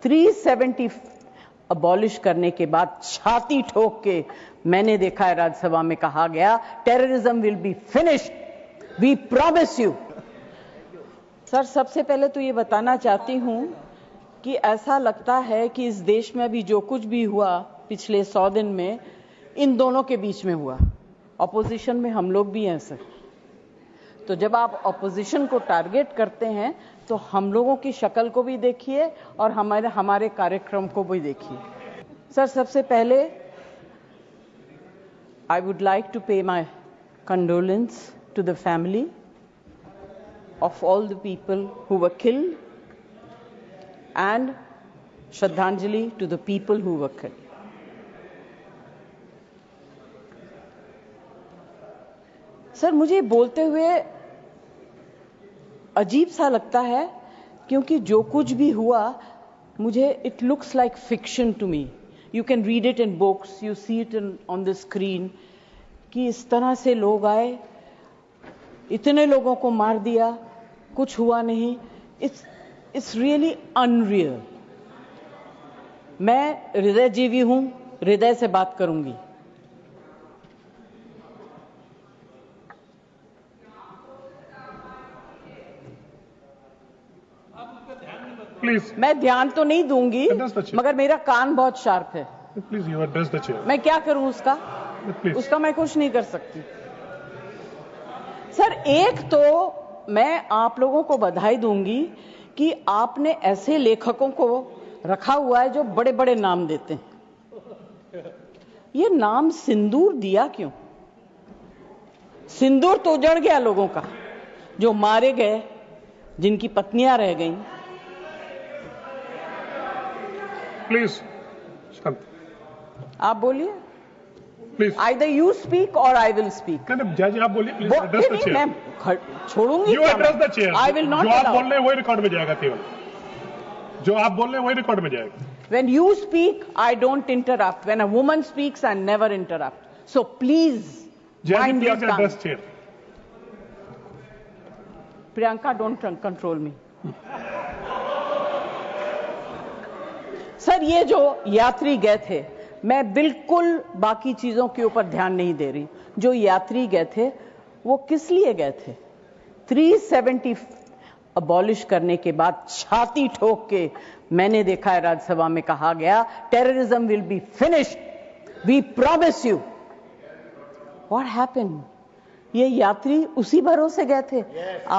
370 abolish करने के बाद छाती ठोक के मैंने देखा है राज्यसभा में कहा गया, terrorism will be finished, we promise you. Sir, सबसे पहले तो ये बताना चाहती हूं कि ऐसा लगता है कि इस देश में अभी जो कुछ भी हुआ पिछले 100 दिन में इन दोनों के बीच में हुआ। ऑपोजिशन में हम लोग भी हैं सर, तो जब आप ऑपोजिशन को टारगेट करते हैं तो हम लोगों की शक्ल को भी देखिए और हमारे कार्यक्रम को भी देखिए। सर, सबसे पहले I would like to pay my condolence to the family of all the people who were killed and Shraddhanjali to the people who were killed. Sir, मुझे बोलते हुए अजीब सा लगता है क्योंकि जो कुछ भी हुआ मुझे it looks like fiction to me. You can read it in books, you see it on the screen कि इस तरह से लोग आए, इतने लोगों को मार दिया, कुछ हुआ नहीं। It's really unreal. मैं हृदयजीवी हूं, हृदय से बात करूंगी। प्लीज, मैं ध्यान तो नहीं दूंगी मगर मेरा कान बहुत शार्प है। Please, you address the chair. मैं क्या करूं उसका? उसका मैं कुछ नहीं कर सकती। सर, एक तो मैं आप लोगों को बधाई दूंगी कि आपने ऐसे लेखकों को रखा हुआ है जो बड़े बड़े नाम देते हैं। ये नाम सिंदूर दिया क्यों? सिंदूर तो उजड़ गया लोगों का, जो मारे गए, जिनकी पत्नियां रह गईं। प्लीज शांत, आप बोलिए। प्लीज, आइदर यू स्पीक और आई विल स्पीक। जज आप बोलिए। Please address the chair. मैं छोड़ूंगी। You address the chair. I will not. जो आप बोल रहे हैं वही रिकॉर्ड में जाएगा, केवल जो आप बोल रहे हैं वही रिकॉर्ड में जाएगा। When you speak, I don't interrupt. When a woman speaks, I never interrupt. So please, mind your tongue. Address chair. Priyanka, don't control me. Sir, ये जो यात्री गए थे, मैं बिल्कुल बाकी चीजों के ऊपर ध्यान नहीं दे रही। जो यात्री गए थे वो किस लिए गए थे? 370 अबॉलिश करने के बाद छाती ठोक के मैंने देखा है राज्यसभा में कहा गया, terrorism will be finished, we promise you. What happened? ये यात्री उसी भरोसे गए थे।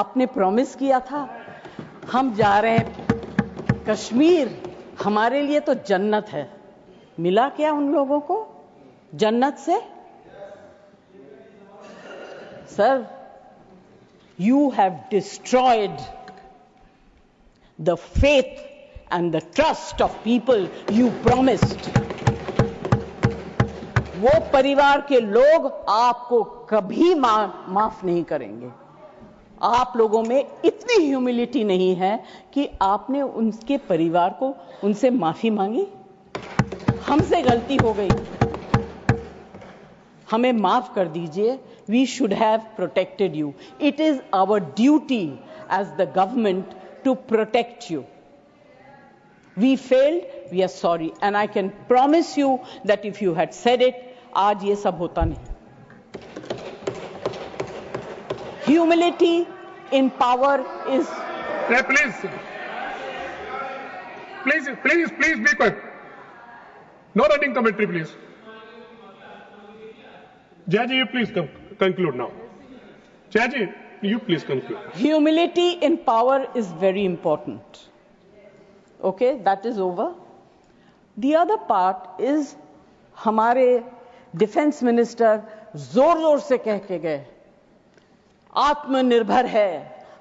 आपने प्रॉमिस किया था हम जा रहे हैं कश्मीर, हमारे लिए तो जन्नत है। मिला क्या उन लोगों को जन्नत से? Sir, you have destroyed the faith and the trust of people you promised. वो परिवार के लोग आपको कभी माफ नहीं करेंगे। आप लोगों में इतनी ह्यूमिलिटी नहीं है कि आपने उनके परिवार को उनसे माफी मांगी। हमसे गलती हो गई, हमें माफ कर दीजिए। We should have protected you. It is our duty as the government to protect you. We failed, we are sorry. And I can promise you that if you had said it, आज ये सब होता नहीं। Humility in power is... Please be quiet. No running commentary, please. Jaji, you please conclude now. Jaji, you please conclude. Humility in power is very important. Okay, that is over. The other part is हमारे defence minister जोर जोर से कह के गए, आत्मनिर्भर है,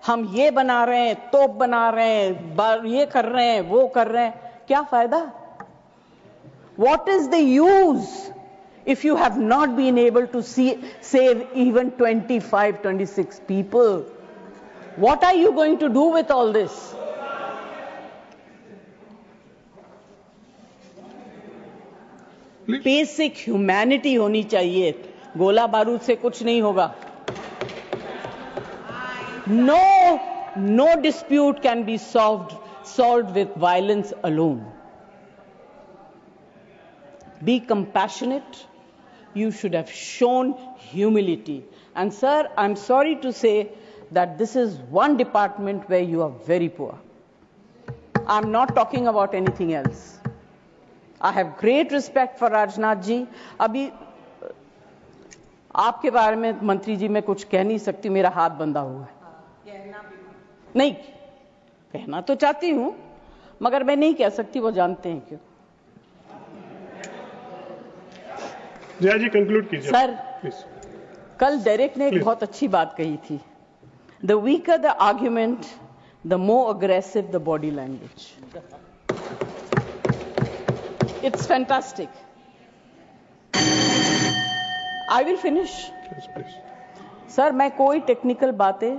हम ये बना रहे हैं, तोप बना रहे हैं, ये कर रहे हैं, वो कर रहे हैं। क्या फायदा? What is the use if you have not been able to save even 25, 26 people? What are you going to do with all this? Basic humanity होनी चाहिए। गोला बारूद से कुछ नहीं होगा। No dispute can be solved solved with violence alone. Be compassionate. You should have shown humility. And sir, I'm sorry to say that this is one department where you are very poor. I'm not talking about anything else. I have great respect for Rajnath ji. अभी आपके बारे में मंत्री जी मैं कुछ कह नहीं सकती, मेरा हाथ बंधा हुआ है। नहीं कहना तो चाहती हूं, मगर मैं नहीं कह सकती, वो जानते हैं क्यों। जया जी कंक्लूड कीजिए सर, प्लीज। कल डेरेक ने एक बहुत अच्छी बात कही थी, the weaker the argument the more aggressive the body language. It's fantastic. I will finish. Sir, मैं कोई टेक्निकल बातें,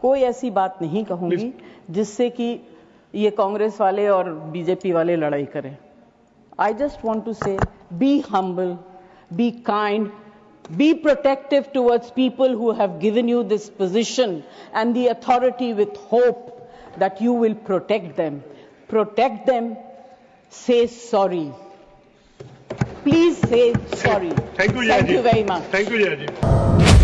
कोई ऐसी बात नहीं कहूंगी जिससे कि ये कांग्रेस वाले और बीजेपी वाले लड़ाई करें। आई जस्ट वॉन्ट टू से be humble, be kind, be protective towards people who have given you this position and the authority, with hope that you will protect them. Protect them. Say sorry. Please say sorry. Thank you, Jaya ji. Thank you very much. Thank you, Jaya ji.